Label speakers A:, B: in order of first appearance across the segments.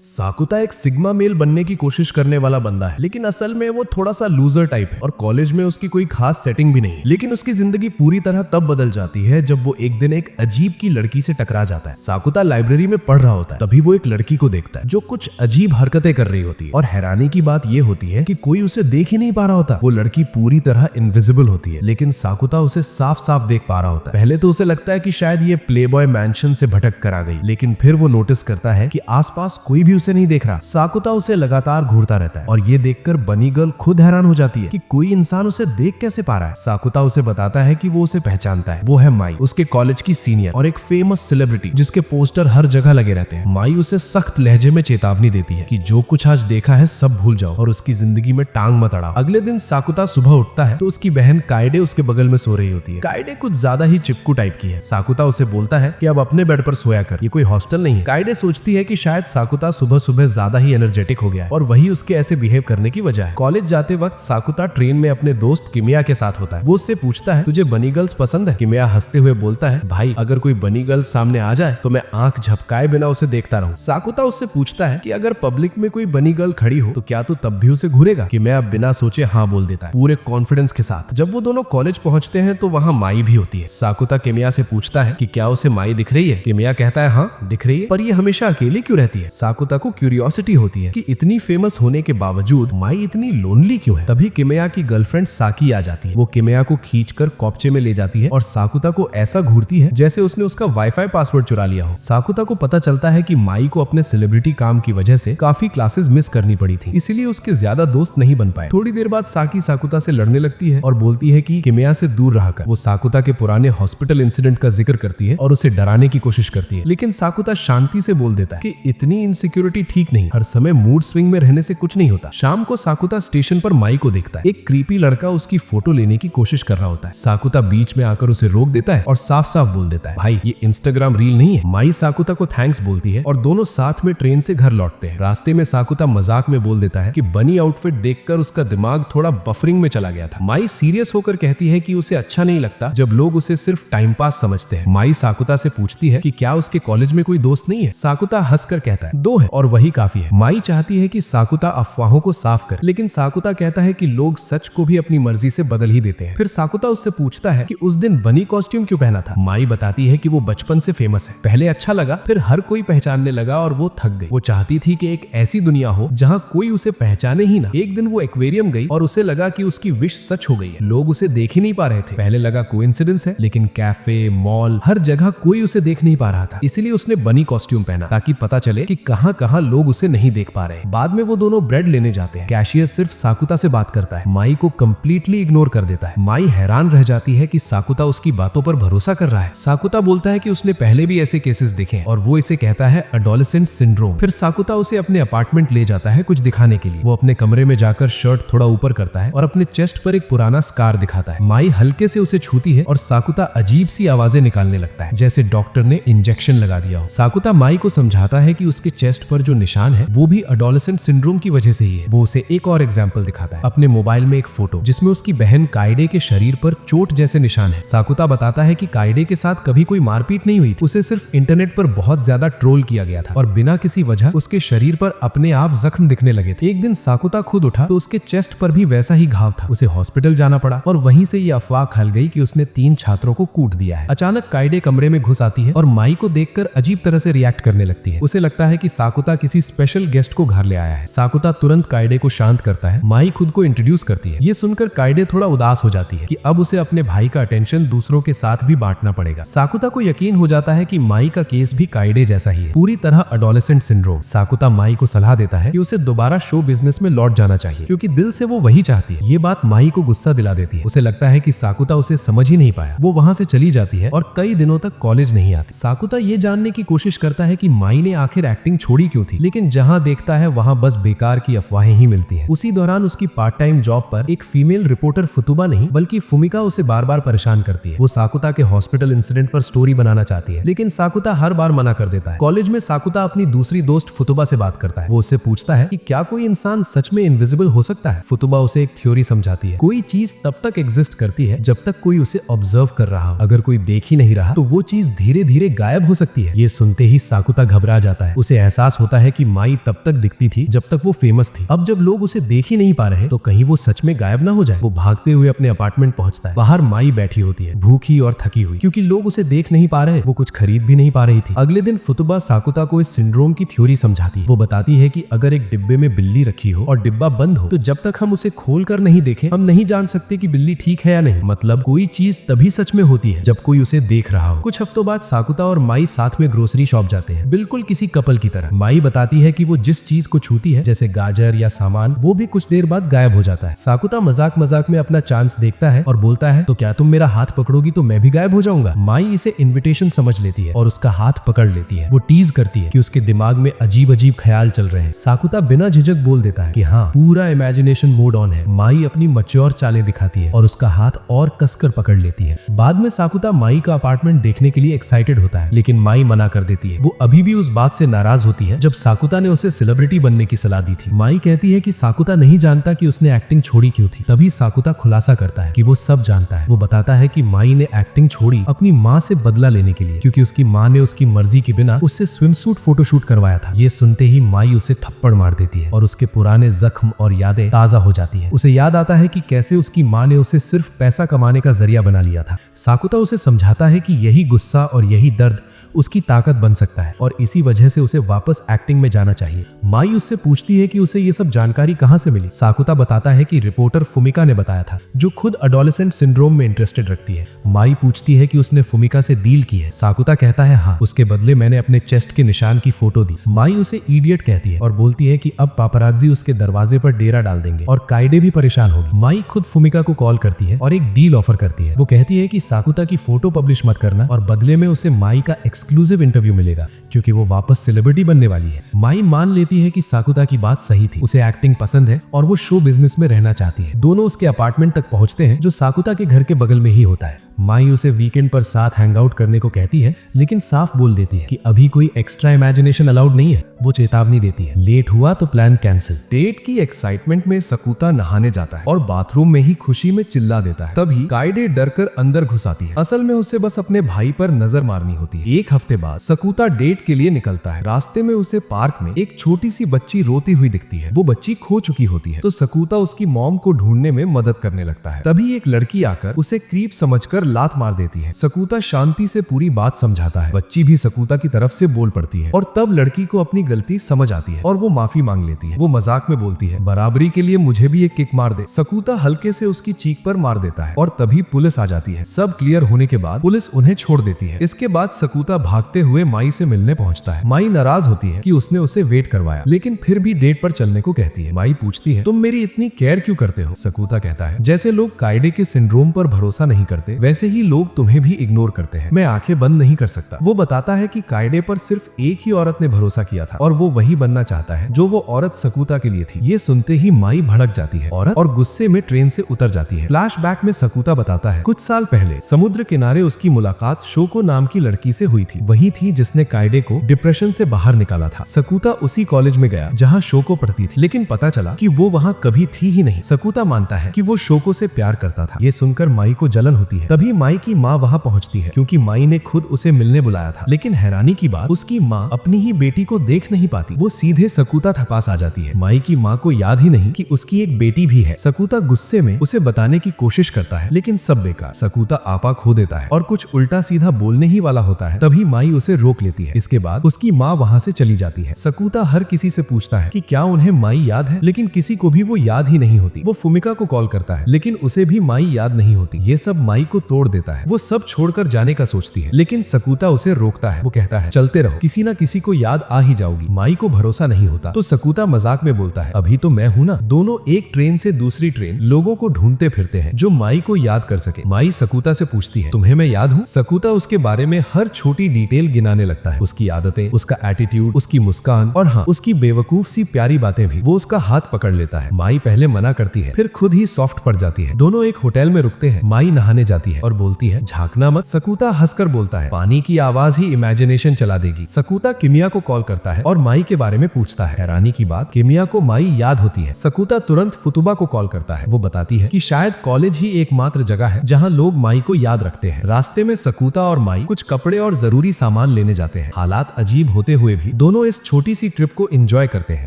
A: साकुता एक sigma male बनने की कोशिश करने वाला बंदा है, लेकिन असल में वो थोड़ा सा लूजर टाइप है और कॉलेज में उसकी कोई खास सेटिंग भी नहीं। लेकिन उसकी जिंदगी पूरी तरह तब बदल जाती है जब वो एक दिन एक अजीब की लड़की से टकरा जाता है। साकुता लाइब्रेरी में पढ़ रहा होता है, तभी वो एक लड़की को देखता है जो कुछ अजीब हरकतें कर रही होती है और हैरानी की बात ये होती है कि कोई उसे देख ही नहीं पा रहा होता। वो लड़की पूरी तरह इनविजिबल होती है, लेकिन साकुता उसे साफ साफ देख पा रहा होता है। पहले तो उसे लगता है कि शायद ये प्लेबॉय मैंशन से भटक कर आ गई, लेकिन फिर वो नोटिस करता है कि आसपास कोई भी उसे नहीं देख रहा। साकुता उसे लगातार घूरता रहता है और ये देखकर बनी गर्ल खुद हैरान हो जाती है कि कोई इंसान उसे देख कैसे पा रहा है। साकुता उसे बताता है कि वो उसे पहचानता है। वो है माई, उसके कॉलेज की सीनियर और एक फेमस सेलिब्रिटी जिसके पोस्टर हर जगह लगे रहते हैं। माई उसे सख्त लहजे में चेतावनी देती है कि जो कुछ आज देखा है सब भूल जाओ और उसकी जिंदगी में टांग मत अड़ाओ। अगले दिन साकुता सुबह उठता है तो उसकी बहन काइडे उसके बगल में सो रही होती है। काइडे कुछ ज्यादा ही चिपकू टाइप की है। साकुता उसे बोलता है कि अब अपने बेड पर सोया कर, ये कोई हॉस्टल नहीं है। काइडे सोचती है कि शायद साकुता सुबह सुबह ज्यादा ही एनर्जेटिक हो गया है और वही उसके ऐसे बिहेव करने की वजह है। कॉलेज जाते वक्त साकुता ट्रेन में अपने दोस्त किमिया के साथ होता है। वो उससे पूछता है तुझे बनी गर्ल्स पसंद है? किमिया हंसते हुए बोलता है भाई अगर कोई बनी गर्ल्स सामने आ जाए तो मैं आंख झपकाए बिना उसे देखता रहूं। साकुता उससे पूछता है कि अगर पब्लिक में कोई बनी गर्ल खड़ी हो तो क्या तू तब भी उसे घूरेगा? किमिया बिना सोचे हाँ बोल देता है पूरे कॉन्फिडेंस के साथ। जब वो दोनों कॉलेज पहुंचते हैं तो वहाँ माई भी होती है। साकुता किमिया से पूछता है कि क्या उसे माई दिख रही है? किमिया कहता है हाँ दिख रही है, पर ये हमेशा अकेली क्यों रहती है? साकुता को क्यूरियोसिटी होती है कि इतनी फेमस होने के बावजूद माई इतनी लोनली क्यों है। तभी किमिया की गर्लफ्रेंड साकी आ जाती है। वो किमिया को खींचकर कॉपचे में ले जाती है और साकुता को ऐसा घूरती है जैसे उसने उसका वाईफाई पासवर्ड चुरा लिया हो। साकुता को पता चलता है कि माई को अपने सेलिब्रिटी काम की वजह से काफी क्लासेस मिस करनी पड़ी थी, इसीलिए उसके ज्यादा दोस्त नहीं बन पाए। थोड़ी देर बाद साकी साकुता से लड़ने लगती है और बोलती है कि किमिया से दूर रहा कर। वो साकुता के पुराने हॉस्पिटल इंसिडेंट का जिक्र करती है और उसे डराने की कोशिश करती है, लेकिन साकुता शांति से बोल देता है कि इतनी इनसिक्योरिटी ठीक नहीं, हर समय मूड स्विंग में रहने से कुछ नहीं होता। शाम को साकुता स्टेशन पर माई को देखता है। एक क्रीपी लड़का उसकी फोटो लेने की कोशिश कर रहा होता है। साकुता बीच में आकर उसे रोक देता है और साफ साफ बोल देता है भाई ये इंस्टाग्राम रील नहीं है। माई साकुता को थैंक्स बोलती है और दोनों साथ में ट्रेन से घर लौटते हैं। रास्ते में साकुता मजाक में बोल देता है कि बनी आउटफिट देखकर उसका दिमाग थोड़ा बफरिंग में चला गया था। माई सीरियस होकर कहती है कि उसे अच्छा नहीं लगता जब लोग उसे सिर्फ टाइम पास समझते हैं। माई साकुता से पूछती है कि क्या उसके कॉलेज में कोई दोस्त नहीं है? साकुता हंसकर कहता है 2 है और वही काफी है। माई चाहती है कि साकुता अफवाहों को साफ करे, लेकिन साकुता कहता है कि लोग सच को भी अपनी मर्जी से बदल ही देते हैं। फिर साकुता उससे पूछता है कि उस दिन बनी कॉस्ट्यूम क्यों पहना था? माई बताती है कि वो बचपन से फेमस है, पहले अच्छा लगा फिर हर कोई पहचानने लगा और वो थक गई। वो चाहती थी कि एक ऐसी दुनिया हो जहाँ कोई उसे पहचाने ही ना। एक दिन वो एक्वेरियम गई और उसे लगा कि उसकी विश सच हो गई है। लोग उसे देख ही नहीं पा रहे थे। पहले लगा कोइंसिडेंस है, लेकिन कैफे मॉल हर जगह कोई उसे देख नहीं पा रहा था। इसीलिए उसने बनी कॉस्ट्यूम पहना ताकि पता चले कि कहाँ कहाँ लोग उसे नहीं देख पा रहे। बाद में वो दोनों ब्रेड लेने जाते हैं। कैशियर सिर्फ साकुता से बात करता है, माई को कंप्लीटली इग्नोर कर देता है। माई हैरान रह जाती है कि साकुता उसकी बातों पर भरोसा कर रहा है। साकुता बोलता है कि उसने पहले भी ऐसे केसेस देखे और वो इसे कहता है एडोलेसेंट सिंड्रोम। फिर साकुता उसे अपने अपार्टमेंट ले जाता है कुछ दिखाने के लिए। वो अपने कमरे में जाकर शर्ट थोड़ा ऊपर करता है और अपने चेस्ट पर एक पुराना स्कार दिखाता है। माई हल्के से उसे छूती है और साकुता अजीब सी आवाजें निकालने लगता है जैसे डॉक्टर ने इंजेक्शन लगा दिया हो। साकुता माई को समझाता है कि उसके चेस्ट पर जो निशान है वो भी एडोलेसेंट सिंड्रोम की वजह से ही है। वो उसे एक और एग्जाम्पल दिखाता है, अपने मोबाइल में एक फोटो जिसमें उसकी बहन काइडे के शरीर पर चोट जैसे निशान है। साकुता बताता है कि काइडे के साथ कभी कोई मारपीट नहीं हुई थी, उसे सिर्फ इंटरनेट पर बहुत ज्यादा ट्रोल किया गया था और बिना किसी वजह उसके शरीर पर अपने आप जख्म दिखने लगे थे। एक दिन साकुता खुद उठा तो उसके चेस्ट पर भी वैसा ही घाव था। उसे हॉस्पिटल जाना पड़ा और वहीं से ये अफवाह फैल गई कि उसने 3 छात्रों को कूट दिया है। अचानक काइडे कमरे में घुस आती है और माई को देखकर अजीब तरह से रिएक्ट करने लगती है। उसे लगता है कि साकुता किसी स्पेशल गेस्ट को घर ले आया है। साकुता तुरंत काइडे को शांत करता है। माई खुद को इंट्रोड्यूस करती है। ये सुनकर काइडे थोड़ा उदास हो जाती है कि अब उसे अपने भाई का अटेंशन दूसरों के साथ भी बांटना पड़ेगा। साकुता को यकीन हो जाता है कि माई का केस भी काइडे जैसा ही है, पूरी तरह एडोलेसेंट सिंड्रोम। साकुता माई को सलाह देता है कि उसे दोबारा शो बिजनेस में लौट जाना चाहिए क्योंकि दिल से वो वही चाहती है। ये बात माई को गुस्सा दिला देती है। उसे लगता है कि साकुता उसे समझ ही नहीं पाया। वो वहाँ से चली जाती है और कई दिनों तक कॉलेज नहीं आती। साकुता ये जानने की कोशिश करता है कि माई ने आखिर एक्टिंग छोड़ी क्यों थी, लेकिन जहाँ देखता है वहाँ बस बेकार की अफवाहें ही मिलती हैं। उसी दौरान उसकी पार्ट टाइम जॉब पर एक फीमेल रिपोर्टर फुतुबा नहीं बल्कि फुमिका उसे बार बार परेशान करती है। वो साकुता के हॉस्पिटल इंसिडेंट पर स्टोरी बनाना चाहती है, लेकिन साकुता हर बार मना कर देता है। कॉलेज में साकुता अपनी दूसरी दोस्त फुतुबा से बात करता है। वो उससे पूछता है कि क्या कोई इंसान सच में इनविजिबल हो सकता है। फुतुबा उसे एक थ्योरी समझाती है, कोई चीज तब तक एग्जिस्ट करती है जब तक कोई उसे ऑब्जर्व कर रहा हो। अगर कोई देख ही नहीं रहा तो वो चीज धीरे धीरे गायब हो सकती है। ये सुनते ही साकुता घबरा जाता है। उसे एहसास एहसास होता है कि माई तब तक दिखती थी जब तक वो फेमस थी। अब जब लोग उसे देख ही नहीं पा रहे तो कहीं वो सच में गायब ना हो जाए। वो भागते हुए अपने अपार्टमेंट पहुंचता है। बाहर माई बैठी होती है, भूखी और थकी हुई, क्योंकि लोग उसे देख नहीं पा रहे। वो कुछ खरीद भी नहीं पा रही थी। अगले दिन फुतुबा साकुता को इस सिंड्रोम की थ्योरी समझाती है। वो बताती है कि अगर एक डिब्बे में बिल्ली रखी हो और डिब्बा बंद हो तो जब तक हम उसे खोल कर नहीं देखें हम नहीं जान सकते कि बिल्ली ठीक है या नहीं। मतलब कोई चीज तभी सच में होती है जब कोई उसे देख रहा हो। कुछ हफ्तों बाद साकुता और माई साथ में ग्रोसरी शॉप जाते हैं, बिल्कुल किसी कपल की तरह। माई बताती है कि वो जिस चीज को छूती है, जैसे गाजर या सामान, वो भी कुछ देर बाद गायब हो जाता है। साकुता मजाक मजाक में अपना चांस देखता है और बोलता है, तो क्या तुम मेरा हाथ पकड़ोगी तो मैं भी गायब हो जाऊंगा। माई इसे इन्विटेशन समझ लेती है और उसका हाथ पकड़ लेती है। वो टीज करती है कि उसके दिमाग में अजीब अजीब ख्याल चल रहे हैं। साकुता बिना झिझक बोल देता है कि हाँ, पूरा इमेजिनेशन मोड ऑन है। माई अपनी मैच्योर चालें दिखाती है और उसका हाथ और कसकर पकड़ लेती है। बाद में साकुता माई का अपार्टमेंट देखने के लिए एक्साइटेड होता है, लेकिन माई मना कर देती है। वो अभी भी उस बात से नाराज होती है जब साकुता ने उसे सेलिब्रिटी बनने की सलाह दी थी। माई कहती है कि साकुता नहीं जानता कि उसने एक्टिंग छोड़ी क्यों थी। तभी साकुता खुलासा करता है कि वो सब जानता है। वो बताता है कि माई ने एक्टिंग छोड़ी अपनी माँ से बदला लेने के लिए, क्योंकि उसकी माँ ने उसकी मर्जी के बिना उससे स्विमसूट फोटोशूट करवाया था। ये सुनते ही माई उसे थप्पड़ मार देती है और उसके पुराने जख्म और यादें ताजा हो जाती है। उसे याद आता है कि कैसे उसकी माँ ने उसे सिर्फ पैसा कमाने का जरिया बना लिया था। साकुता उसे समझाता है कि यही गुस्सा और यही दर्द उसकी ताकत बन सकता है और इसी वजह से उसे वापस एक्टिंग में जाना चाहिए। माई उससे पूछती है कि उसे ये सब जानकारी कहां से मिली। साकुता बताता है कि रिपोर्टर फुमिका ने बताया था, जो खुद एडोलेसेंट सिंड्रोम में इंटरेस्टेड रखती है। माई पूछती है कि उसने फुमिका से डील की है। साकुता कहता है हाँ, उसके बदले मैंने अपने चेस्ट के निशान की फोटो दी। माई उसे इडियट कहती है और बोलती है कि अब पापराजी उसके दरवाजे पर डेरा डाल देंगे और काइडे भी परेशान होगी। माई खुद फुमिका को कॉल करती है और एक डील ऑफर करती है। वो कहती है कि साकुता की फोटो पब्लिश मत करना और बदले में उसे माई का एक्सक्लूसिव इंटरव्यू मिलेगा, क्योंकि वो वापस सेलिब्रिटी बनने वाली है। माई मान लेती है कि साकुता की बात सही थी, उसे एक्टिंग पसंद है और वो शो बिजनेस में रहना चाहती है। दोनों उसके अपार्टमेंट तक पहुंचते हैं, जो साकुता के घर के बगल में ही होता है। माई उसे वीकेंड पर साथ हैंग आउट करने को कहती है, लेकिन साफ बोल देती है कि अभी कोई एक्स्ट्रा इमेजिनेशन अलाउड नहीं है। वो चेतावनी देती है, लेट हुआ तो प्लान कैंसिल। डेट की एक्साइटमेंट में साकुता नहाने जाता है और बाथरूम में ही खुशी में चिल्ला देता है। तभी काइडे डरकर अंदर घुस आती है। असल में उसे बस अपने भाई पर नजर मारनी होती है। एक हफ्ते बाद साकुता डेट के लिए निकलता है। रास्ते में उसे पार्क में एक छोटी सी बच्ची रोती हुई दिखती है। वो बच्ची खो चुकी होती है, तो साकुता उसकी मॉम को ढूंढने में मदद करने लगता है। तभी एक लड़की आकर उसे क्रीप समझकर लात मार देती है। साकुता शांति से पूरी बात समझाता है। बच्ची भी साकुता की तरफ से बोल पड़ती है और तब लड़की को अपनी गलती समझ आती है और वो माफी मांग लेती है। वो मजाक में बोलती है, बराबरी के लिए मुझे भी एक किक मार दे। साकुता हल्के से उसकी चीख पर मार देता है और तभी पुलिस आ जाती है। सब क्लियर होने के बाद पुलिस उन्हें छोड़ देती है। इसके बाद साकुता भागते हुए माई से मिलने पहुंचता है। माई नाराज होती है कि उसने उसे वेट करवाया, लेकिन फिर भी डेट पर चलने को कहती है। माई पूछती है, तुम मेरी इतनी केयर क्यों करते हो? साकुता कहता है, जैसे लोग काइडे के सिंड्रोम पर भरोसा नहीं करते, वैसे ही लोग तुम्हें भी इग्नोर करते हैं। मैं आंखें बंद नहीं कर सकता। वो बताता है कि काइडे पर सिर्फ एक ही औरत ने भरोसा किया था और वो वही बनना चाहता है जो वो औरत साकुता के लिए थी। ये सुनते ही माई भड़क जाती है औरत और गुस्से में ट्रेन से उतर जाती है। फ्लैशबैक में साकुता बताता है, कुछ साल पहले समुद्र किनारे उसकी मुलाकात शोको नाम की लड़की से हुई थी। वही थी जिसने काइडे को डिप्रेशन से बाहर निकाला था। साकुता उसी कॉलेज में गया जहाँ शोको पढ़ती थी, लेकिन पता चला कि वो वहाँ कभी थी ही नहीं। साकुता मानता है कि वो शोको से प्यार करता था। ये सुनकर माई को जलन होती है। तभी माई की माँ वहाँ पहुँचती है, क्योंकि माई ने खुद उसे मिलने बुलाया था। लेकिन हैरानी की बात, उसकी माँ अपनी ही बेटी को देख नहीं पाती। वो सीधे साकुता के पास आ जाती है। माई की माँ को याद ही नहीं कि उसकी एक बेटी भी है। साकुता गुस्से में उसे बताने की कोशिश करता है, लेकिन सब बेकार। साकुता आपा खो देता है और कुछ उल्टा सीधा बोलने ही वाला होता है। तभी माई उसे रोक लेती है। इसके बाद उसकी माँ वहाँ से चली जाती है। साकुता हर किसी से पूछता है कि क्या उन्हें माई याद है, लेकिन किसी को भी वो याद ही नहीं होती। वो फुमिका को कॉल करता है, लेकिन उसे भी माई याद नहीं होती। ये सब माई को तोड़ देता है। वो सब छोड़कर जाने का सोचती है, लेकिन साकुता उसे रोकता है। वो कहता है, चलते रहो, किसी ना किसी को याद आ ही जाओगी। माई को भरोसा नहीं होता तो साकुता मजाक में बोलता है, अभी तो मैं हूं ना। दोनों एक ट्रेन से दूसरी ट्रेन लोगों को ढूंढते फिरते हैं जो माई को याद कर सके। माई साकुता से पूछती है, तुम्हें मैं याद हूँ? साकुता उसके बारे में हर छोटी डिटेल गिनाने लगता है, उसकी आदतें, उसका एटीट्यूड, उसकी मुस्कान और हाँ, उसकी बेवकूफ सी प्यारी बातें भी। वो उसका हाथ पकड़ लेता है। माई पहले मना करती है, फिर खुद ही सॉफ्ट पड़ जाती है। दोनों एक होटल में रुकते हैं। माई नहाने जाती है और बोलती है, झांकना मत। साकुता हंसकर बोलता है, पानी की आवाज ही इमेजिनेशन चला देगी। साकुता किमिया को कॉल करता है और माई के बारे में पूछता है। हैरानी की बात, किमिया को माई याद होती है। साकुता तुरंत फुतुबा को कॉल करता है। वो बताती है कि शायद कॉलेज ही एकमात्र जगह है जहाँ लोग माई को याद रखते हैं। रास्ते में साकुता और माई कुछ कपड़े और जरूरी सामान लेने जाते हैं। हालात अजीब होते हुए भी दोनों इस छोटी सी ट्रिप को एंजॉय करते हैं।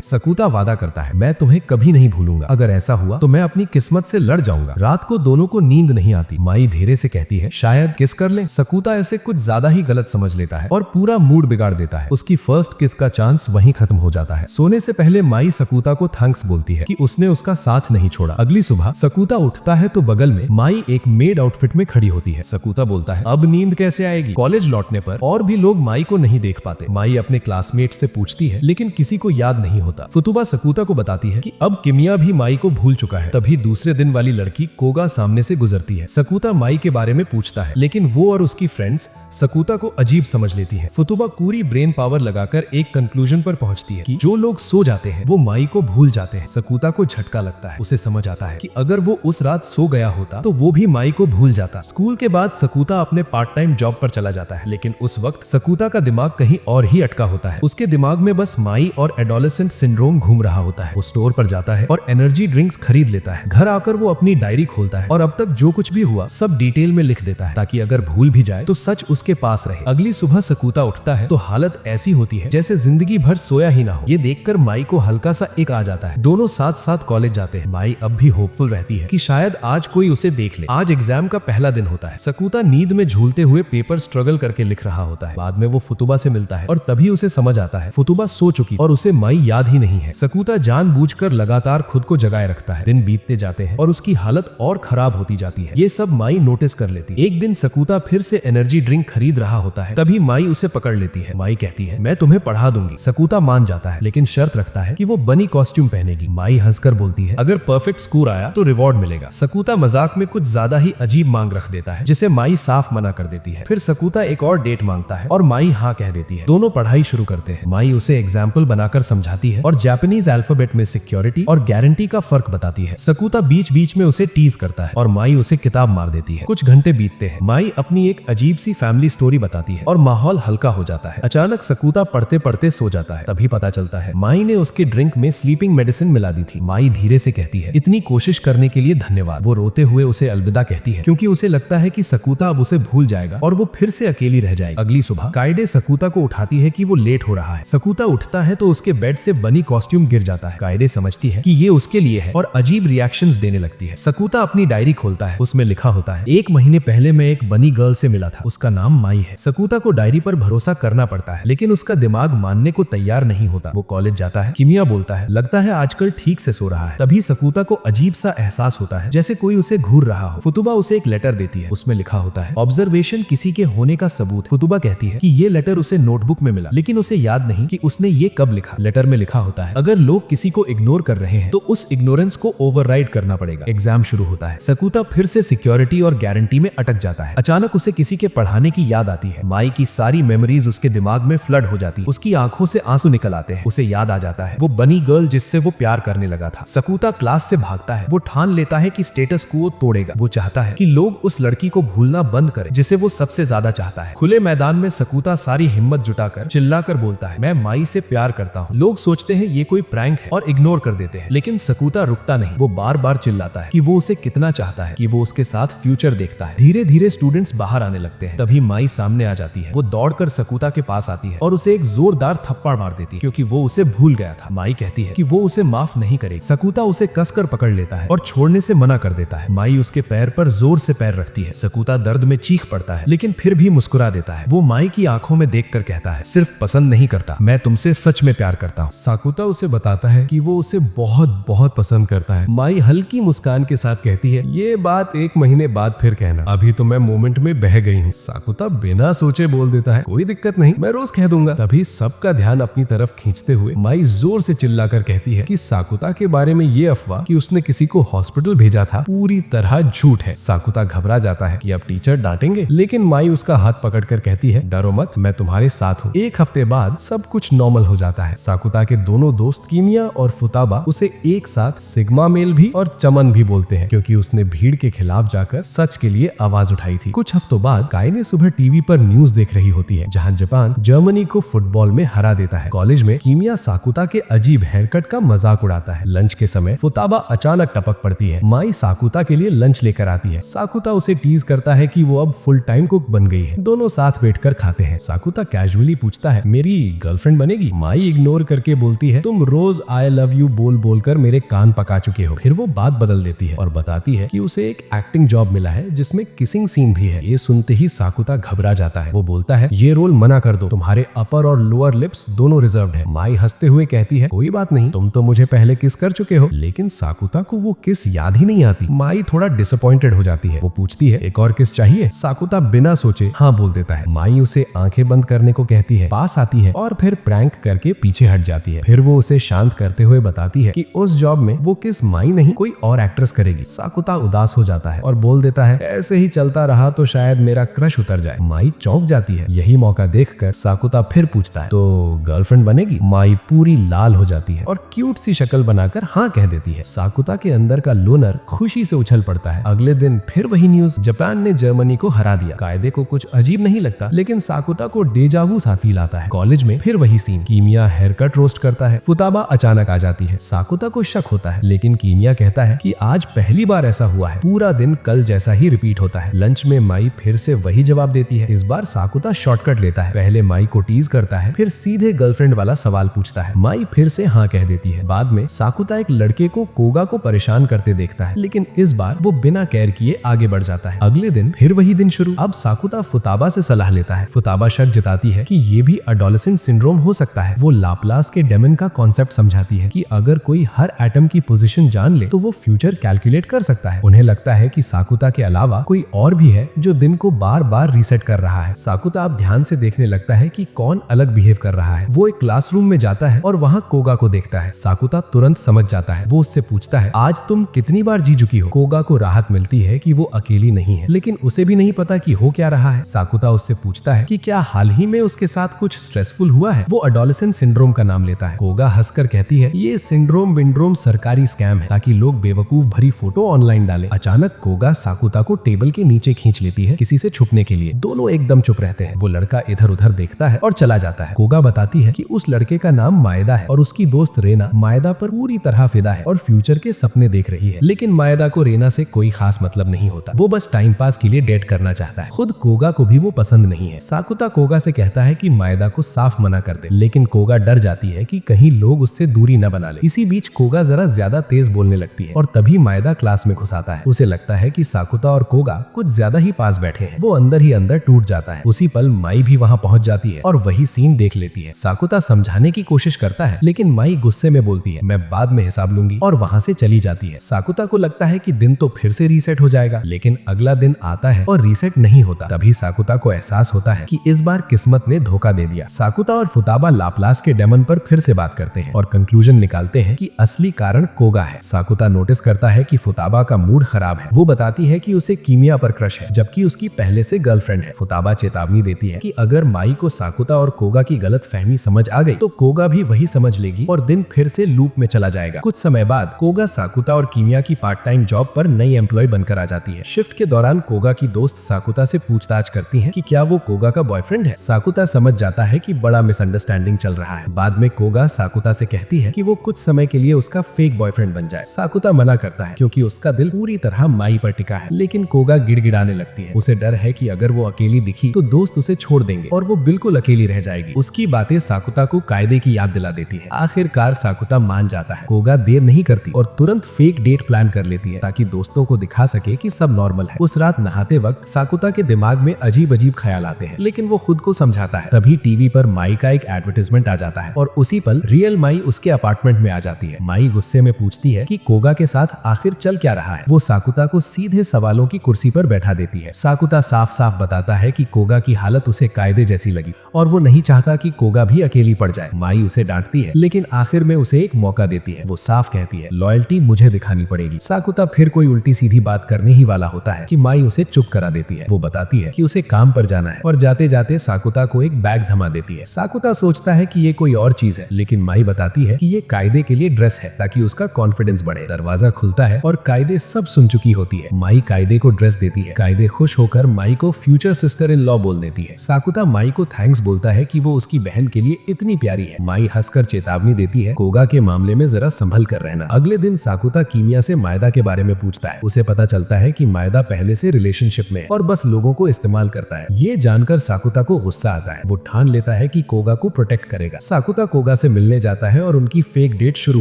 A: सकुता वादा करता है, मैं तुम्हें कभी नहीं भूलूंगा, अगर ऐसा हुआ तो मैं अपनी किस्मत से लड़ जाऊंगा। रात को दोनों को नींद नहीं आती। माई धीरे से कहती है, शायद किस कर ले। सकुता ऐसे कुछ ज्यादा ही गलत समझ लेता है और पूरा मूड बिगाड़ देता है। उसकी फर्स्ट किस का चांस वहीं खत्म हो जाता है। सोने से पहले माई सकुता को थैंक्स बोलती है कि उसने उसका साथ नहीं छोड़ा। अगली सुबह सकुता उठता है तो बगल में माई एक मेड आउटफिट में खड़ी होती है। सकुता बोलता है, अब नींद कैसे आएगी। कॉलेज लौटने पर और भी लोग माई को नहीं देख पाते। माई अपने क्लासमेट से पूछती है लेकिन किसी को याद नहीं होता। फुतुबा सकुता को बताती है कि अब किमिया भी माई को भूल चुका है। तभी दूसरे दिन वाली लड़की कोगा सामने से गुजरती है। सकुता माई के बारे में पूछता है लेकिन वो और उसकी फ्रेंड्स सकुता को अजीब समझ लेती है। फुतुबा पूरी ब्रेन पावर लगाकर एक कंक्लूजन पर पहुंचती है कि जो लोग सो जाते हैं वो माई को भूल जाते हैं। सकुता को झटका लगता है। उसे समझ आता है कि अगर वो उस रात सो गया होता तो वो भी माई को भूल जाता। स्कूल के बाद सकुता अपने पार्ट टाइम जॉब पर चला जाता है, लेकिन उस वक्त सकुता का दिमाग कहीं और ही अटका होता है। उसके दिमाग में बस माई और एडोलेसेंट सिंड्रोम घूम रहा होता है। वो स्टोर पर जाता है और एनर्जी ड्रिंक्स खरीद लेता है। घर आकर वो अपनी डायरी खोलता है और अब तक जो कुछ भी हुआ सब डिटेल में लिख देता है ताकि अगर भूल भी जाए तो सच उसके पास रहे। अगली सुबह सकुता उठता है तो हालत ऐसी होती है जैसे जिंदगी भर सोया ही ना हो। ये देखकर माई को हल्का सा एक आ जाता है। दोनों साथ साथ कॉलेज जाते हैं। माई अब भी होपफुल रहती है कि शायद आज कोई उसे देख ले। आज एग्जाम का पहला दिन होता है। सकुता नींद में झूलते हुए पेपर स्ट्रगल करके लिख रहा होता है। बाद में वो फुतुबा से मिलता है और तभी उसे समझ आता है फुतुबा सो चुकी और उसे माई याद ही नहीं है। सकुता जानबूझकर लगातार खुद को जगाए रखता है। दिन बीतते जाते हैं और उसकी हालत और खराब होती जाती है। ये सब माई नोटिस कर लेती है। एक दिन सकुता फिर से एनर्जी ड्रिंक खरीद रहा होता है। तभी माई उसे पकड़ लेती है। माई कहती है, मैं तुम्हें पढ़ा दूंगी। सकुता मान जाता है लेकिन शर्त रखता है कि वो बनी कॉस्ट्यूम पहनेगी। माई हंसकर बोलती है, अगर परफेक्ट स्कोर आया तो रिवॉर्ड मिलेगा। सकुता मजाक में कुछ ज्यादा ही अजीब मांग रख देता है जिसे माई साफ मना कर देती है। फिर सकुता एक और डेट मांगता है और माई हाँ कह देती है। दोनों पढ़ाई शुरू करते हैं। माई उसे एग्जाम्पल बनाकर समझाती है और जापानीज अल्फाबेट में सिक्योरिटी और गारंटी का फर्क बताती है। सकुता बीच बीच में उसे टीज करता है और माई उसे किताब मार देती है। कुछ घंटे बीतते हैं। माई अपनी एक अजीब सी फैमिली स्टोरी बताती है और माहौल हल्का हो जाता है। अचानक सकुता पढ़ते पढ़ते सो जाता है। तभी पता चलता है माई ने उसके ड्रिंक में स्लीपिंग मेडिसिन मिला दी थी। माई धीरे से कहती है, इतनी कोशिश करने के लिए धन्यवाद। वो रोते हुए उसे अलविदा कहती है क्योंकि उसे लगता है कि सकुता अब उसे भूल जाएगा और वो फिर से अकेली रह जाएगी। अगली सुबह काइडे सकुता को उठाती है कि वो लेट हो रहा है। सकुता उठता है तो उसके बेड से बनी कॉस्ट्यूम गिर जाता है। काइडे समझती है कि ये उसके लिए है और अजीब रिएक्शंस देने लगती है। सकुता अपनी डायरी खोलता है। उसमें लिखा होता है, 1 महीने पहले मैं एक बनी गर्ल से मिला था, उसका नाम माई है। सकुता को डायरी पर भरोसा करना पड़ता है लेकिन उसका दिमाग मानने को तैयार नहीं होता। वो कॉलेज जाता है। किमिया बोलता है, लगता है आजकल ठीक से सो रहा है। तभी सकुता को अजीब सा एहसास होता है जैसे कोई उसे घूर रहा हो। फुतुबा उसे एक लेटर देती है। उसमें लिखा होता है, ऑब्जर्वेशन किसी के होने का सबूत। फुतुबा कहती है कि ये लेटर उसे नोटबुक में मिला लेकिन उसे याद नहीं कि उसने ये कब लिखा। लेटर में लिखा होता है, अगर लोग किसी को इग्नोर कर रहे हैं तो उस इग्नोरेंस को ओवरराइड करना पड़ेगा। एग्जाम शुरू होता है। सकुता फिर से सिक्योरिटी और गारंटी में अटक जाता है। अचानक उसे किसी के पढ़ाने की याद आती है। माई की सारी मेमोरीज उसके दिमाग में फ्लड हो जाती है। उसकी आंखों से आंसू निकल आते हैं। उसे याद आ जाता है वो बनी गर्ल जिससे वो प्यार करने लगा था। सकुता क्लास से भागता है। वो ठान लेता है कि स्टेटस को तोड़ेगा। वो चाहता है कि लोग उस लड़की को भूलना बंद करें जिसे वो सबसे ज्यादा चाहता है। खुले मैदान में सकुता सारी हिम्मत जुटाकर चिल्लाकर बोलता है, मैं माई से प्यार करता हूँ। लोग सोचते हैं ये कोई प्रैंक है और इग्नोर कर देते हैं लेकिन सकुता रुकता नहीं। वो बार बार चिल्लाता है कि वो उसे कितना चाहता है, कि वो उसके साथ फ्यूचर देखता है। धीरे धीरे स्टूडेंट्स बाहर आने लगते हैं। तभी माई सामने आ जाती है। वो दौड़कर सकुता के पास आती है और उसे एक जोरदार थप्पड़ मार देती है क्योंकि वो उसे भूल गया था। माई कहती है कि वो उसे माफ नहीं करेगी। सकुता उसे कसकर पकड़ लेता है और छोड़ने से मना कर देता है। माई उसके पैर पर जोर से पैर रखती है। सकुता दर्द में चीख पड़ता है लेकिन फिर भी मुस्कुरा देता है। वो माई की आंखों में देखकर कहता है, सिर्फ पसंद नहीं करता, मैं तुमसे सच में प्यार करता हूँ। सकुता उसे बताता है कि वो उसे बहुत बहुत पसंद करता है। माई हल्की मुस्कान के साथ कहती है, ये बात 1 महीने बाद फिर कहना, अभी तो मैं मोमेंट में बह गई हूँ। सकुता बिना सोचे बोल देता है, कोई दिक्कत नहीं, मैं रोज कह दूंगा। तभी सबका ध्यान अपनी तरफ खींचते हुए माई जोर से चिल्लाकर कहती है कि सकुता के बारे में ये अफवाह कि उसने किसी को हॉस्पिटल भेजा था पूरी तरह झूठ है। सकुता घबरा जाता है कि अब टीचर डांटेंगे लेकिन माई उसका हाथ पकड़कर कहती है, डरो मत, मैं तुम्हारे साथ हूँ। 1 हफ्ते बाद सब कुछ नॉर्मल हो जाता है। सकुता के दोनों दोस्त किमिया और फुताबा उसे एक साथ सिग्मा मेल भी और चमन भी बोलते हैं क्योंकि उसने भीड़ के खिलाफ जाकर सच के लिए आवाज उठाई थी। कुछ हफ्तों बाद काइने सुबह टीवी पर न्यूज देख रही होती है जहां जापान जर्मनी को फुटबॉल में हरा देता है। कॉलेज में किमिया सकुता के अजीब हेयरकट का मजाक उड़ाता है। लंच के समय फुताबा अचानक टपक पड़ती है। माई सकुता के लिए लंच लेकर आती है। सकुता उसे टीज करता है कि वो अब फुल टाइम कुक बन गई है। दोनों साथ बैठकर खाते हैं। सकुता कैजुअली पूछता है, मेरी गर्लफ्रेंड बनेगी? माई इग्नोर करके बोलती है, तुम रोज आई लव यू बोल बोलकर मेरे कान पका चुके हो। फिर वो बात बदल देती है और बताती है कि उसे एक एक्टिंग जॉब मिला है जिसमें किसिंग सीन भी है। ये सुनते ही साकुता घबरा जाता है। वो बोलता है, ये रोल मना कर दो, तुम्हारे अपर और लोअर लिप्स दोनों रिजर्व्ड है। माई हंसते हुए कहती है, कोई बात नहीं, तुम तो मुझे पहले किस कर चुके हो। लेकिन साकुता को वो किस याद ही नहीं आती। माई थोड़ा डिसअपॉइंटेड हो जाती है। वो पूछती है, एक और किस चाहिए? साकुता बिना सोचे हाँ बोल देता है। माई उसे आंखें बंद करने को कहती है, पास आती है और फिर प्रैंक करके पीछे हट जाती है। फिर वो उसे शांत करते हुए बताती है कि उस जॉब में वो किस माई नहीं कोई और एक्ट्रेस करेगी। साकुता उदास हो जाता है और बोल देता है, ऐसे ही चलता रहा तो शायद मेरा क्रश उतर जाए। माई चौंक जाती है। यही मौका देखकर साकुता फिर पूछता है, तो गर्लफ्रेंड बनेगी? माई पूरी लाल हो जाती है और क्यूट सी शक्ल बनाकर हाँ कह देती है। साकुता के अंदर का लोनर खुशी से उछल पड़ता है। अगले दिन फिर वही न्यूज, जापान ने जर्मनी को हरा दिया। कायदे को कुछ अजीब नहीं लगता, लेकिन साकुता को डेजावू सा फील आता है। कॉलेज में फिर वही सीन, कीमिया हेयर कट रोस्ट करता है। फुताबा अचानक आ जाती है। साकुता को शक होता है, लेकिन कीमिया कहता है कि आज पहली बार ऐसा हुआ है। पूरा दिन कल जैसा ही रिपीट होता है। लंच में माई फिर से वही जवाब देती है। इस बार साकुता शॉर्टकट लेता है। पहले माई को टीज करता है, फिर सीधे गर्लफ्रेंड वाला सवाल पूछता है। माई फिर से हाँ कह देती है। बाद में साकुता एक लड़के को कोगा को परेशान करते देखता है, लेकिन इस बार वो बिना केयर किए आगे बढ़ जाता है। अगले दिन फिर वही दिन शुरू। अब साकुता फुताबा से सलाह लेता है। फुताबा शक जताती है कि ये भी एडोलेसेंट सिंड्रोम हो सकता है। वो लाप्लास के डेमन का कॉन्सेप्ट समझाती है कि अगर कोई हर एटम की पोजीशन जान ले तो वो फ्यूचर कैलकुलेट कर सकता है। उन्हें लगता है कि साकुता के अलावा कोई और भी है जो दिन को बार बार रीसेट कर रहा है। साकुता अब ध्यान से देखने लगता है कि कौन अलग बिहेव कर रहा है। वो एक क्लासरूम में जाता है और वहाँ कोगा को देखता है। साकुता तुरंत समझ जाता है। वो उससे पूछता है, आज तुम कितनी बार जी चुकी हो? कोगा को राहत मिलती है कि वो अकेली नहीं है, लेकिन उसे भी नहीं पता कि हो क्या रहा है। साकुता उससे पूछता है कि क्या हाल ही में उसके साथ कुछ स्ट्रेसफुल हुआ है। वो एडोलेसेंट सिंड्रोम का नाम लेता है। कोगा हंसकर कहती है, ये सिंड्रोम विंड्रोम सरकारी स्कैम है ताकि लोग बेवकूफ भरी फोटो ऑनलाइन डालें। अचानक कोगा साकुता को टेबल के नीचे खींच लेती है किसी से छुपने के लिए। दोनों एकदम चुप रहते हैं। वो लड़का इधर उधर देखता है और चला जाता है। कोगा बताती है कि उस लड़के का नाम मायदा है और उसकी दोस्त रेना मायदा पर पूरी तरह फिदा है और फ्यूचर के सपने देख रही है। लेकिन मायदा को रेना से कोई खास मतलब नहीं होता। वो बस टाइम पास के लिए डेट करना चाहता है। खुद कोगा को भी वो पसंद नहीं है। साकुता कोगा से कहता है कि मायदा को साफ मना कर दे, लेकिन कोगा डर जाती है कि कहीं लोग उससे दूरी न बना ले। इसी बीच कोगा जरा ज्यादा तेज बोलने लगती है और तभी मायदा क्लास में घुस आता है। उसे लगता है कि साकुता और कोगा कुछ ज्यादा ही पास बैठे हैं। वो अंदर ही अंदर टूट जाता है। उसी पल माई भी वहाँ पहुँच जाती है और वही सीन देख लेती है। साकुता समझाने की कोशिश करता है, लेकिन माई गुस्से में बोलती है, मैं बाद में हिसाब लूंगी, और वहाँ से चली जाती है। साकुता को लगता है कि दिन तो फिर से रीसेट हो जाएगा, लेकिन अगला दिन आता है और रीसेट नहीं होता। तभी साकुता को एहसास होता है कि इस बार किस्मत ने धोखा दे दिया। साकुता और फुताबा लाप्लास के डेमन पर फिर से बात करते हैं और कंक्लूजन निकालते हैं कि असली कारण कोगा है। साकुता नोटिस करता है कि फुताबा का मूड खराब है। वो बताती है कि उसे कीमिया पर क्रश है, जबकि उसकी पहले से गर्लफ्रेंड है। फुताबा चेतावनी देती है कि अगर माई को साकुता और कोगा की गलत फहमी समझ आ गई तो कोगा भी वही समझ लेगी और दिन फिर से लूप में चला जाएगा। कुछ समय बाद कोगा साकुता और कीमिया की पार्ट टाइम जॉब पर नई एम्प्लॉय बनकर आ जाती है। शिफ्ट के दौरान कोगा की दोस्त साकुता से पूछताछ करती है कि क्या वो कोगा का बॉयफ्रेंड है। साकुता समझ जाता है कि बड़ा मिसअंडरस्टैंडिंग चल रहा है। बाद में कोगा साकुता से कहती है कि वो कुछ समय के लिए उसका फेक बॉयफ्रेंड बन जाए। साकुता मना करता है क्योंकि उसका दिल पूरी तरह माई पर टिका है, लेकिन कोगा गिड़गिड़ाने लगती है। उसे डर है कि अगर वो अकेली दिखी तो दोस्त उसे छोड़ देंगे और वो बिल्कुल अकेली रह जाएगी। उसकी बातें साकुता को कायदे की याद दिला देती है। आखिरकार साकुता मान जाता है। कोगा देर नहीं करती और तुरंत फेक डेट प्लान कर लेती है ताकि दोस्तों को दिखा सके कि सब नॉर्मल है। उस रात नहाते वक्त साकुता के दिमाग में अजीब अजीब ख्याल आते हैं, लेकिन वो खुद को समझाता है। तभी टीवी पर माई का एक एडवर्टाइजमेंट आ जाता है और उसी पल रियल माई उसके अपार्टमेंट में आ जाती है। माई गुस्से में पूछती है कि कोगा के साथ आखिर चल क्या रहा है। वो साकुता को सीधे सवालों की कुर्सी पर बैठा देती है। साकुता साफ साफ बताता है कि कोगा की हालत उसे कायदे जैसी लगी और वो नहीं चाहता कि कोगा भी अकेली पड़ जाए। माई उसे डांटती है, लेकिन आखिर में उसे एक मौका देती है। वो साफ कहती है, लॉयल्टी मुझे दिखानी पड़ेगी। साकुता फिर कोई उल्टी सीधी बात करने ही वाला होता है कि माई उसे चुप करा देती है। वो बताती है कि उसे काम पर जाना है और जाते जाते साकुता को एक बैग थमा देती है। साकुता सोचता है कि ये कोई और चीज है, लेकिन माई बताती है कि ये कायदे के लिए ड्रेस है ताकि उसका कॉन्फिडेंस बढ़े। दरवाजा खुलता है और कायदे सब सुन चुकी होती है। माई कायदे को ड्रेस देती है। कायदे खुश होकर माई को फ्यूचर सिस्टर इन लॉ बोल देती है। साकुता माई को थैंक्स बोलता है कि वो उसकी बहन के लिए इतनी प्यारी है। माई हंसकर चेतावनी देती है, कोगा के मामले में जरा संभल कर रहना। अगले दिन साकुता कीमिया से मायदा के बारे में पूछता है। उसे पता चलता है कि मायदा पहले से रिलेशनशिप में और बस लोगों को इस्तेमाल करता है। ये जानकर साकुता को गुस्सा आता है। वो ठान लेता है कि कोगा को प्रोटेक्ट करेगा। साकुता कोगा से मिलने जाता है और उनकी फेक डेट शुरू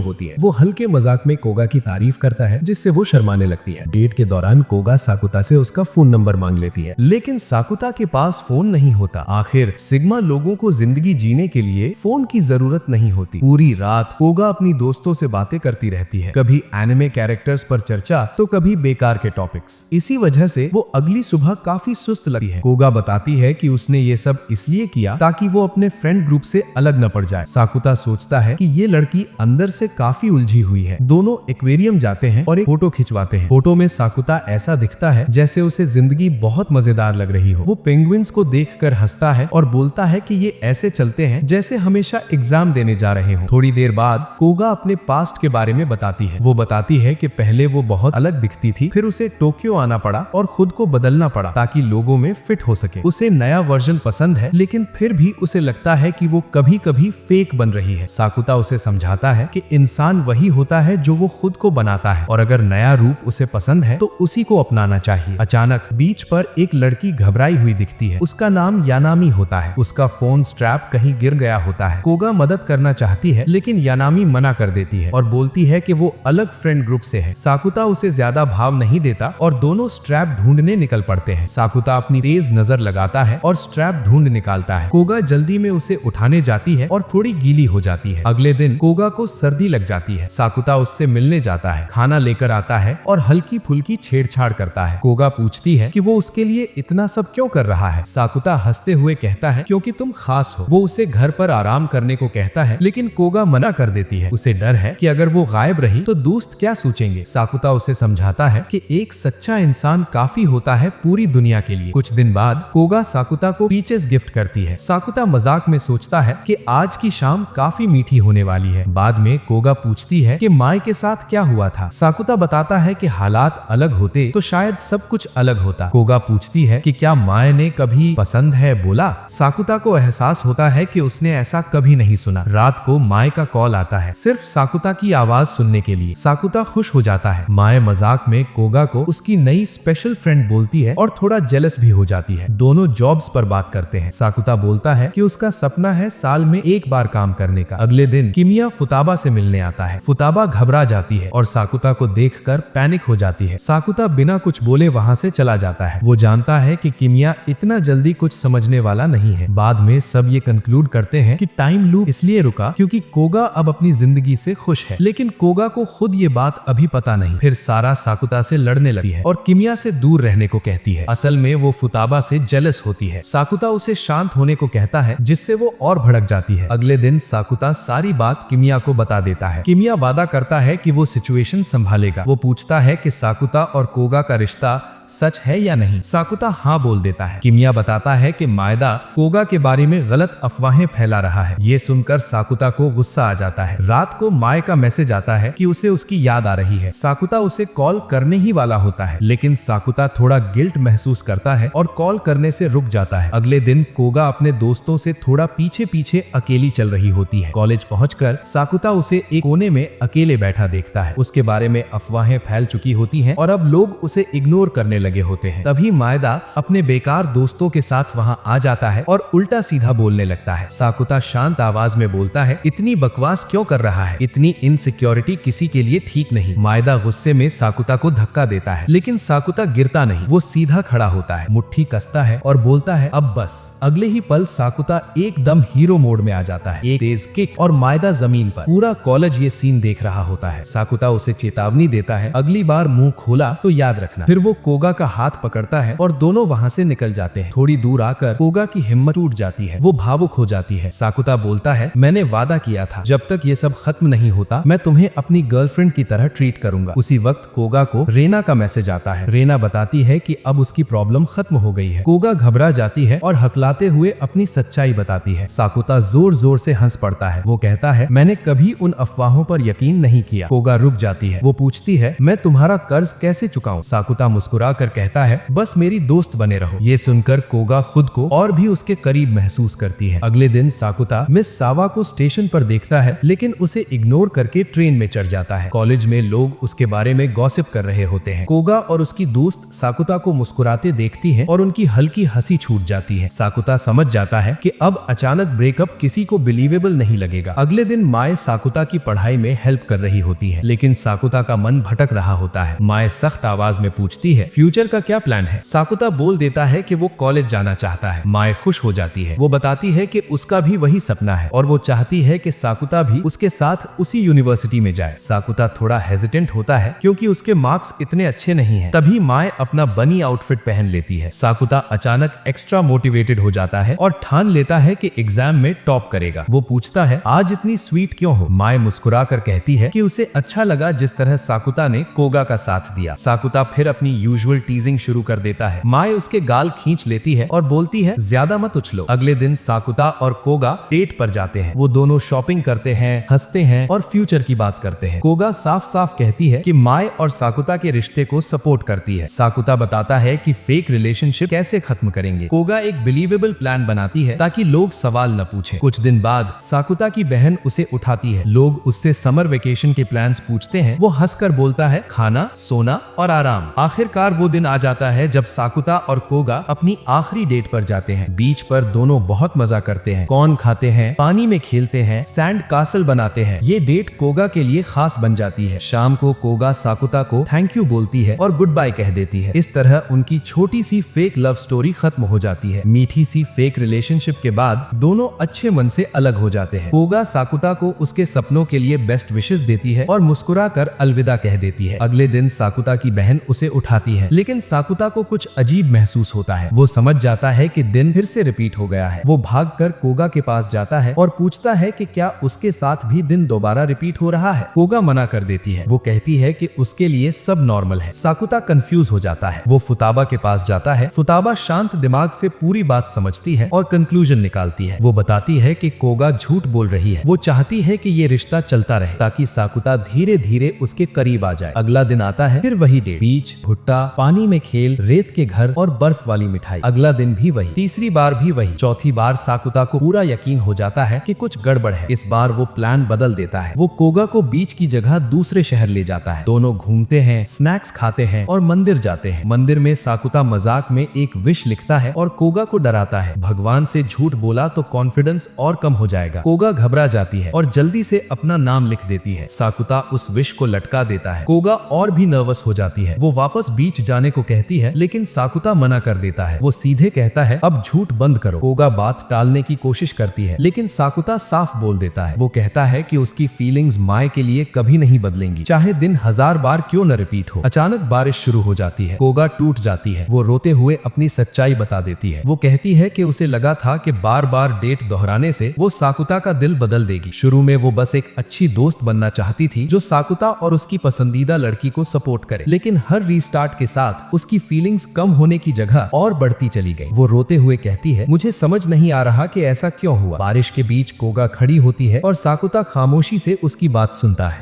A: होती है। वो हल्के मजाक में कोगा की तारीफ करता है जिससे वो शर्माने लगती है। डेट के दौरान कोगा साकुता से उसका फोन नंबर मांग लेती है, लेकिन साकुता के पास फोन नहीं होता। आखिर सिग्मा लोगों को जिंदगी जीने के लिए फोन की जरूरत नहीं होती। पूरी रात कोगा अपनी दोस्तों से बातें करती रहती है, कभी एनिमे कैरेक्टर्स पर चर्चा तो कभी बेकार के टॉपिक्स। इसी वजह से वो अगली सुबह काफी सुस्त लगती है। कोगा बताती है कि उसने ये सब इसलिए किया ताकि वो अपने फ्रेंड ग्रुप से अलग न पड़ जाए। साकुता सोचता है कि ये लड़की अंदर से काफी उलझी हुई है। दोनों एक्वेरियम जाते हैं और एक फोटो खिंचवाते हैं। फोटो में साकुता ऐसा दिखता है जैसे उसे जिंदगी बहुत मजेदार लग रही हो। वो पेंगुइन्स को देखकर हंसता है और बोलता है कि ये ऐसे चलते हैं जैसे हमेशा एग्जाम देने जा रहे हो। थोड़ी देर बाद कोगा अपने पास्ट के बारे में बताती है। वो बताती है कि पहले वो बहुत अलग दिखती थी, फिर उसे टोक्यो आना पड़ा और खुद को बदलना पड़ा ताकि लोगों में फिट हो सके। उसे नया वर्जन पसंद है, लेकिन फिर भी उसे लगता है कि वो कभी कभी फेक बन रही है। साकुता उसे समझाता है कि इंसान वही होता है जो वो खुद को बनाता है और अगर नया रूप उसे पसंद है तो उसी को अपनाना चाहिए। अचानक बीच पर एक लड़की घबराई हुई दिखती है। उसका नाम यानामी होता है। उसका फोन स्ट्रैप कहीं गिर गया होता है। कोगा मदद करना चाहती है, लेकिन यानामी मना कर देती है और बोलती है कि वो अलग फ्रेंड ग्रुप से है। साकुता उसे ज्यादा भाव नहीं देता और दोनों स्ट्रैप ढूंढने निकल पड़ते हैं। साकुता अपनी तेज नजर लगाता है और स्ट्रैप ढूंढ निकालता है। कोगा जल्दी में उसे उठाने जाती है और थोड़ी गीली हो जाती है। अगले दिन कोगा को सर्दी लग जाती है। साकुता उससे मिलने जाता है, खाना लेकर आता है और हल्की फुल्की छेड़छाड़ करता है। कोगा पूछती है कि वो उसके लिए इतना सब क्यों कर रहा है। साकुता हंसते हुए कहता है क्योंकि तुम खास हो। वो उसे घर पर आराम करने को कहता है, लेकिन कोगा मना कर देती है। उसे डर है कि अगर वो गायब रही तो दोस्त क्या सोचेंगे। साकुता उसे समझाता है कि एक सच्चा इंसान काफी होता है पूरी दुनिया के लिए। कुछ दिन बाद कोगा साकुता को पीचेस गिफ्ट करती है। साकुता मजाक में सोचता है कि आज की शाम काफी मीठी होने वाली है। बाद में कोगा पूछती है कि माई के साथ क्या हुआ था। साकुता बताता है कि हालात अलग होते तो शायद सब कुछ अलग होता। कोगा पूछती है कि क्या माए ने कभी पसंद है बोला। साकुता को एहसास होता है कि उसने ऐसा कभी नहीं सुना। रात को माए का कॉल आता है, सिर्फ साकुता की आवाज सुनने के लिए। साकुता खुश हो जाता है। माए मजाक में कोगा को उसकी नई स्पेशल फ्रेंड बोलती है और थोड़ा जेलस भी हो जाती है। दोनों जॉब्स पर बात करते हैं। साकुता बोलता है कि उसका सपना है साल में एक बार काम करने का। अगले दिन किमिया फुताबा से मिलने आता है। फुताबा घबरा जाती है और साकुता को देखकर पैनिक हो जाती है। साकुता बिना कुछ बोले वहां से चला जाता है। वो जानता है कि किमिया इतना जल्दी कुछ समझने वाला नहीं है। बाद में सब ये कंक्लूड करते हैं कि टाइम लूप इसलिए रुका क्योंकि कोगा अब अपनी जिंदगी से खुश है, लेकिन कोगा को खुद ये बात अभी पता नहीं। फिर सारा साकुता से लड़ने लगती है और किमिया से दूर रहने को कहती है। असल में वो फुताबा से जेलस होती है। साकुता उसे शांत होने को कहता है, जिससे वो और भड़क जाती है। अगले दिन साकुता सारी बात किमिया को बता देता है। किमिया वादा करता है कि वो सिचुएशन संभालेगा। वो पूछता है कि साकुता और कोगा का रिश्ता सच है या नहीं। साकुता हाँ बोल देता है। किमिया बताता है कि मायदा कोगा के बारे में गलत अफवाहें फैला रहा है। ये सुनकर साकुता को गुस्सा आ जाता है। रात को माए का मैसेज आता है कि उसे उसकी याद आ रही है। साकुता उसे कॉल करने ही वाला होता है, लेकिन साकुता थोड़ा गिल्ट महसूस करता है और कॉल करने से रुक जाता है। अगले दिन कोगा अपने दोस्तों से थोड़ा पीछे पीछे अकेली चल रही होती है। कॉलेज पहुंचकर साकुता उसे एक कोने में अकेले बैठा देखता है। उसके बारे में अफवाहें फैल चुकी होती हैं और अब लोग उसे इग्नोर करने लगे होते हैं। तभी मायदा अपने बेकार दोस्तों के साथ वहां आ जाता है और उल्टा सीधा बोलने लगता है। साकुता शांत आवाज में बोलता है, इतनी बकवास क्यों कर रहा है, इतनी इनसिक्योरिटी किसी के लिए ठीक नहीं। मायदा गुस्से में साकुता को धक्का देता है, लेकिन साकुता गिरता नहीं। वो सीधा खड़ा होता है, मुट्ठी कसता है और बोलता है अब बस। अगले ही पल साकुता एकदम हीरो मोड में आ जाता है। एक तेज किक और मायदा जमीन पर। पूरा कॉलेज ये सीन देख रहा होता है। साकुता उसे चेतावनी देता है, अगली बार मुंह खोला तो याद रखना। फिर वो कोगा का हाथ पकड़ता है और दोनों वहां से निकल जाते हैं। थोड़ी दूर आकर कोगा की हिम्मत टूट जाती है। वो भावुक हो जाती है। साकुता बोलता है, मैंने वादा किया था जब तक ये सब खत्म नहीं होता मैं तुम्हें अपनी गर्लफ्रेंड की तरह ट्रीट करूंगा। उसी वक्त कोगा को रेना का मैसेज आता है। रेना बताती है कि अब उसकी प्रॉब्लम खत्म हो गई है। कोगा घबरा जाती है और हकलाते हुए अपनी सच्चाई बताती है। साकुता जोर जोर से हंस पड़ता है। वो कहता है, मैंने कभी उन अफवाहों पर यकीन नहीं किया। कोगा रुक जाती है। वो पूछती है, मैं तुम्हारा कर्ज कैसे चुकाऊं। साकुता मुस्कुरा मुस्कुरा कर कहता है, बस मेरी दोस्त बने रहो। ये सुनकर कोगा खुद को और भी उसके करीब महसूस करती है। अगले दिन साकुता मिस सावा को स्टेशन पर देखता है, लेकिन उसे इग्नोर करके ट्रेन में चढ़ जाता है। कॉलेज में लोग उसके बारे में गॉसिप कर रहे होते हैं। कोगा और उसकी दोस्त साकुता को मुस्कुराते देखती है और उनकी हल्की हंसी छूट जाती है। साकुता समझ जाता है कि अब अचानक ब्रेकअप किसी को बिलीवेबल नहीं लगेगा। अगले दिन माए साकुता की पढ़ाई में हेल्प कर रही होती है, लेकिन साकुता का मन भटक रहा होता है। माए सख्त आवाज में पूछती है, फ्यूचर का क्या प्लान है? साकुता बोल देता है कि वो कॉलेज जाना चाहता है। माए खुश हो जाती है। वो बताती है कि उसका भी वही सपना है और वो चाहती है कि साकुता भी उसके साथ उसी यूनिवर्सिटी में जाए। साकुता थोड़ा हेजिटेंट होता है क्योंकि उसके मार्क्स इतने अच्छे नहीं हैं। तभी माए अपना बनी आउटफिट पहन लेती है। साकुता अचानक एक्स्ट्रा मोटिवेटेड हो जाता है और ठान लेता है कि एग्जाम में टॉप करेगा। वो पूछता है, आज इतनी स्वीट क्यों हो? माए मुस्कुरा कर कहती है कि उसे अच्छा लगा जिस तरह साकुता ने कोगा का साथ दिया। साकुता फिर अपनी यूजुअल टीजिंग शुरू कर देता है। माए उसके गाल खींच लेती है और बोलती है, ज्यादा मत उछलो। अगले दिन साकुता और कोगा डेट पर जाते हैं। वो दोनों शॉपिंग करते हैं, हंसते हैं और फ्यूचर की बात करते हैं। कोगा साफ साफ कहती है कि माए और साकुता के रिश्ते को सपोर्ट करती है। साकुता बताता है कि फेक रिलेशनशिप कैसे खत्म करेंगे। कोगा एक बिलीवेबल प्लान बनाती है ताकि लोग सवाल न पूछें। कुछ दिन बाद साकुता की बहन उसे उठाती है। लोग उससे समर वेकेशन के प्लान्स पूछते हैं। वो हंसकर बोलता है, खाना, सोना और आराम। आखिरकार वो दिन आ जाता है जब साकुता और कोगा अपनी आखिरी डेट पर जाते हैं। बीच पर दोनों बहुत मजा करते हैं, कॉर्न खाते हैं, पानी में खेलते हैं, सैंड कासल बनाते हैं। ये डेट कोगा के लिए खास बन जाती है। शाम को कोगा साकुता को थैंक यू बोलती है और गुड बाय कह देती है। इस तरह उनकी छोटी सी फेक लव स्टोरी खत्म हो जाती है। मीठी सी फेक रिलेशनशिप के बाद दोनों अच्छे मन से अलग हो जाते हैं। कोगा साकुता को उसके सपनों के लिए बेस्ट विशेस देती है और मुस्कुरा कर अलविदा कह देती है। अगले दिन साकुता की बहन उसे उठाती है, लेकिन साकुता को कुछ अजीब महसूस होता है। वो समझ जाता है कि दिन फिर से रिपीट हो गया है। वो भागकर कोगा के पास जाता है और पूछता है कि क्या उसके साथ भी दिन दोबारा रिपीट हो रहा है। कोगा मना कर देती है। वो कहती है कि उसके लिए सब नॉर्मल है। साकुता कंफ्यूज हो जाता है। वो फुताबा के पास जाता है। फुताबा शांत दिमाग से पूरी बात समझती है और कंक्लूजन निकालती है। वो बताती है कि कोगा झूठ बोल रही है। वो चाहती है कि ये रिश्ता चलता रहे ताकि साकुता धीरे धीरे उसके करीब आ जाए। अगला दिन आता है, फिर वही डेट, बीच, भुट्टा, पानी में खेल, रेत के घर और बर्फ वाली मिठाई। अगला दिन भी वही, तीसरी बार भी वही। चौथी बार साकुता को पूरा यकीन हो जाता है कि कुछ गड़बड़ है। इस बार वो प्लान बदल देता है। वो कोगा को बीच की जगह दूसरे शहर ले जाता है। दोनों घूमते हैं, स्नैक्स खाते हैं और मंदिर जाते हैं। मंदिर में साकुता मजाक में एक विश लिखता है और कोगा को डराता है, भगवान से झूठ बोला तो कॉन्फिडेंस और कम हो जाएगा। कोगा घबरा जाती है और जल्दी से अपना नाम लिख देती है। साकुता उस विश को लटका देता है। कोगा और भी नर्वस हो जाती है। वो वापस बीच जाने को कहती है, लेकिन साकुता मना कर देता है। वो सीधे कहता है, अब झूठ बंद करो। कोगा बात टालने की कोशिश करती है, लेकिन साकुता साफ बोल देता है। वो कहता है कि उसकी फीलिंग्स माए के लिए कभी नहीं बदलेंगी, चाहे दिन 1000 बार क्यों न रिपीट हो। अचानक बारिश शुरू हो जाती है। कोगा टूट जाती है। वो रोते हुए अपनी सच्चाई बता देती है। वो कहती है कि उसे लगा था कि बार बार डेट दोहराने से वो साकुता का दिल बदल देगी। शुरू में वो बस एक अच्छी दोस्त बनना चाहती थी जो साकुता और उसकी पसंदीदा लड़की को सपोर्ट करे, लेकिन हर रीस्टार्ट के साथ उसकी फीलिंग्स कम होने की जगह और बढ़ती चली गई। वो रोते हुए कहती है, मुझे समझ नहीं आ रहा कि ऐसा क्यों हुआ। बारिश के बीच कोगा खड़ी होती है और साकुता खामोशी से उसकी बात सुनता है।